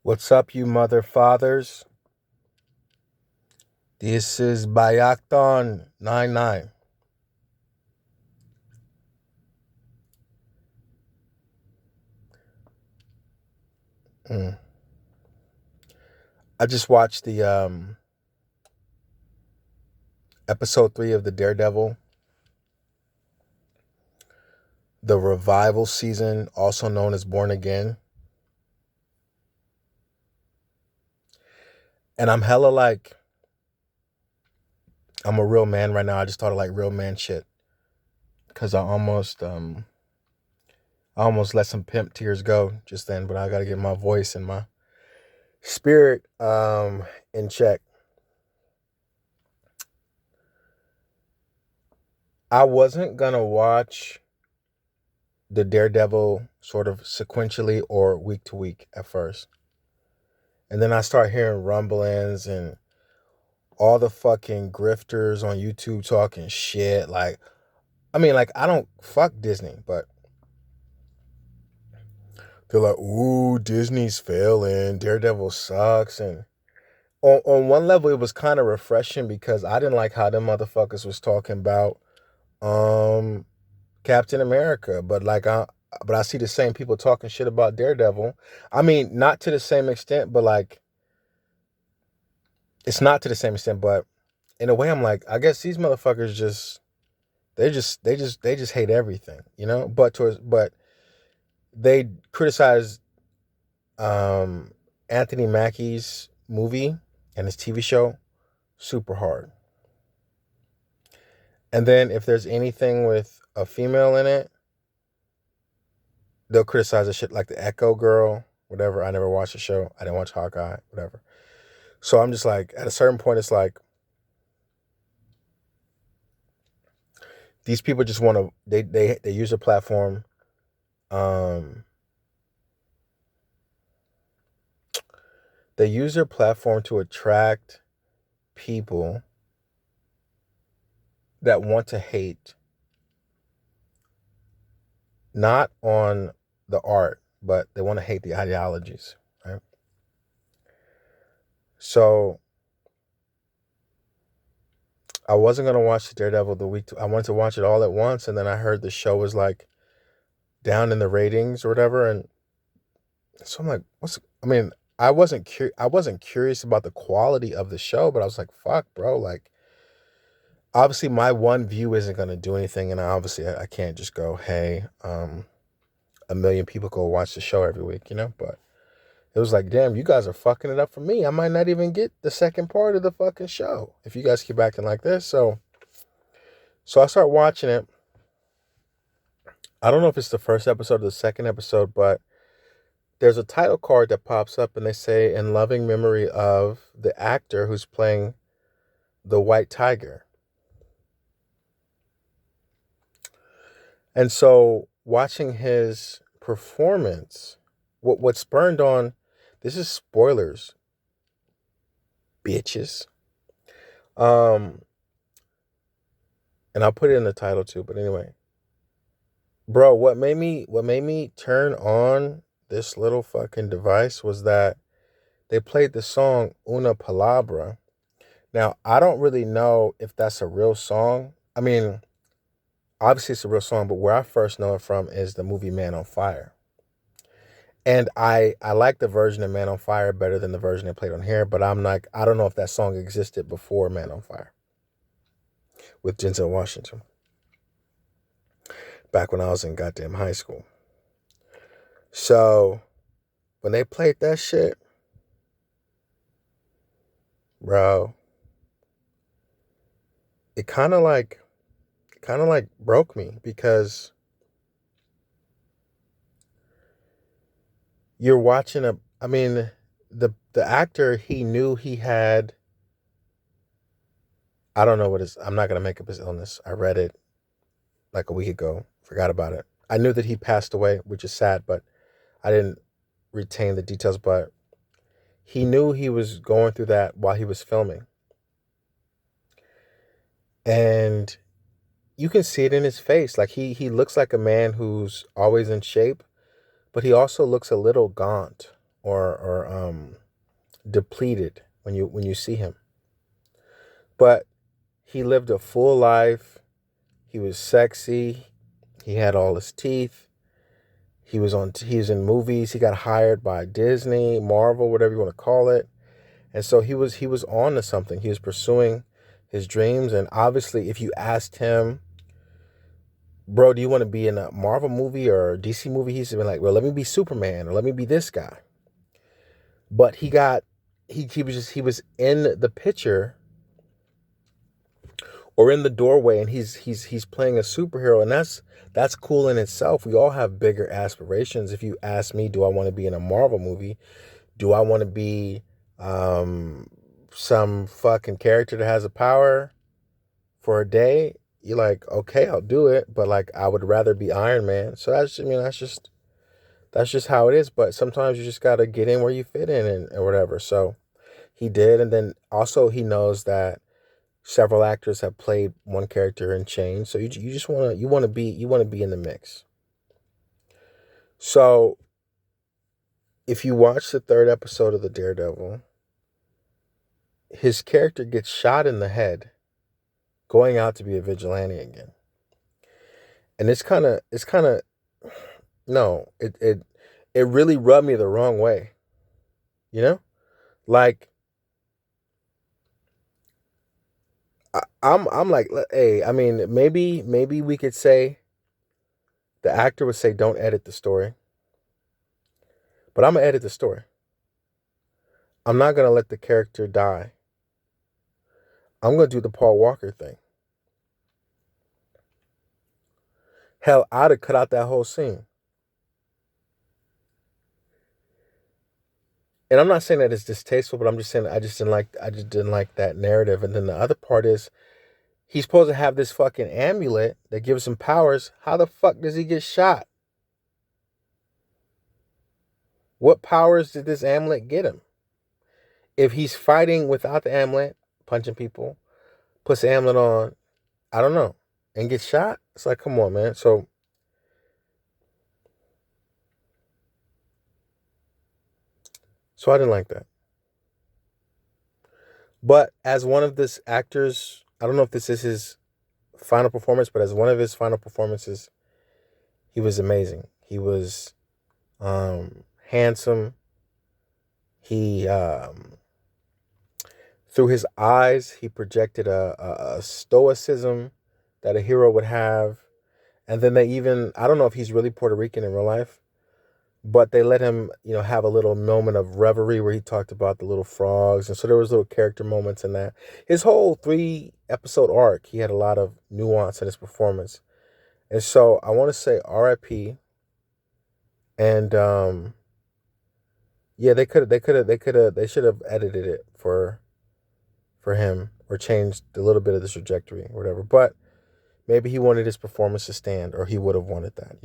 What's up, you mother fathers? This is Bayakton 99. Mm. I just watched the episode 3 of the Daredevil, the revival season, also known as Born Again. And I'm hella like, I'm a real man right now. I just thought of like real man shit. Cause I almost let some pimp tears go just then, but I gotta get my voice and my spirit in check. I wasn't gonna watch the Daredevil sort of sequentially or week to week at first. And then I start hearing rumblings and all the fucking grifters on YouTube talking shit. Like, I mean, like, I don't fuck Disney, but they're like, ooh, Disney's failing. Daredevil sucks. And on one level, it was kind of refreshing because I didn't like how them motherfuckers was talking about um Captain America. But I see the same people talking shit about Daredevil. I mean, not to the same extent, but like, it's not to the same extent, but in a way, I'm like, I guess these motherfuckers just hate everything, you know. But they criticize um, Anthony Mackie's movie and his TV show super hard. And then if there's anything with a female in it, they'll criticize the shit like the Echo Girl, whatever. I never watched the show. I didn't watch Hawkeye, whatever. So I'm just like, at a certain point, it's like these people just want to they use their platform. Um, they use their platform to attract people that want to hate, not on the art, but they want to hate the ideologies, right? So I wasn't gonna watch the Daredevil the week. I wanted to watch it all at once, and then I heard the show was like down in the ratings or whatever, and so I'm like, what's? I mean, I wasn't curious about the quality of the show, but I was like, fuck, bro, like. Obviously, my one view isn't going to do anything, and I can't just go, "Hey, a million people go watch the show every week," you know. But it was like, damn, you guys are fucking it up for me. I might not even get the second part of the fucking show if you guys keep acting like this. So I start watching it. I don't know if it's the first episode or the second episode, but there's a title card that pops up, and they say, "In loving memory of the actor who's playing the White Tiger." And so watching his performance, what spurned on, this is spoilers, bitches. Um, and I'll put it in the title too, but anyway. Bro, what made me turn on this little fucking device was that they played the song Una Palabra. Now, I don't really know if that's a real song. I mean, obviously it's a real song, but where I first know it from is the movie Man on Fire. And I like the version of Man on Fire better than the version they played on here, but I'm like, I don't know if that song existed before Man on Fire with Denzel Washington back when I was in goddamn high school. So when they played that shit, bro, it kind of like broke me because you're watching a I mean, the actor, he knew he had, I don't know what his, I'm not going to make up his illness. I read it like a week ago, forgot about it. I knew that he passed away, which is sad, but I didn't retain the details, but he knew he was going through that while he was filming. And you can see it in his face. Like he looks like a man who's always in shape, but he also looks a little gaunt. or depleted when you see him. But he lived a full life. He was sexy. He had all his teeth. He's in movies. He got hired by Disney, Marvel, whatever you want to call it. And so he was on to something. He was pursuing his dreams. And obviously, if you asked him, bro, do you want to be in a Marvel movie or a DC movie? He's been like, well, let me be Superman or let me be this guy. But he was in the picture or in the doorway, and he's playing a superhero, and that's cool in itself. We all have bigger aspirations. If you ask me, do I want to be in a Marvel movie? Do I want to be some fucking character that has a power for a day? You're like, okay, I'll do it, but like I would rather be Iron Man. So that's just how it is. But sometimes you just gotta get in where you fit in and whatever. So he did, and then also he knows that several actors have played one character and changed. So you just wanna be in the mix. So if you watch the third episode of the Daredevil, his character gets shot in the head, going out to be a vigilante again. And it's kind of no, it really rubbed me the wrong way, you know? Like I'm like, hey, I mean, maybe we could say the actor would say don't edit the story, but I'm gonna edit the story. I'm not gonna let the character die. I'm gonna do the Paul Walker thing. Hell, I'd have cut out that whole scene. And I'm not saying that it's distasteful, but I'm just saying I just didn't like that narrative. And then the other part is he's supposed to have this fucking amulet that gives him powers. How the fuck does he get shot? What powers did this amulet get him? If he's fighting without the amulet, punching people, puts the amulet on, I don't know, and gets shot, it's like, come on, man. So I didn't like that. But as one of this actor's, I don't know if this is his final performance, but as one of his final performances, he was amazing. He was handsome. He through his eyes, he projected a stoicism that a hero would have. And then I don't know if he's really Puerto Rican in real life, but they let him, have a little moment of reverie where he talked about the little frogs. And so there was little character moments in that. His whole 3 episode arc, he had a lot of nuance in his performance. And so I want to say RIP. And yeah, they should have edited it for him or changed a little bit of the trajectory or whatever. But maybe he wanted his performance to stand, or he would have wanted that.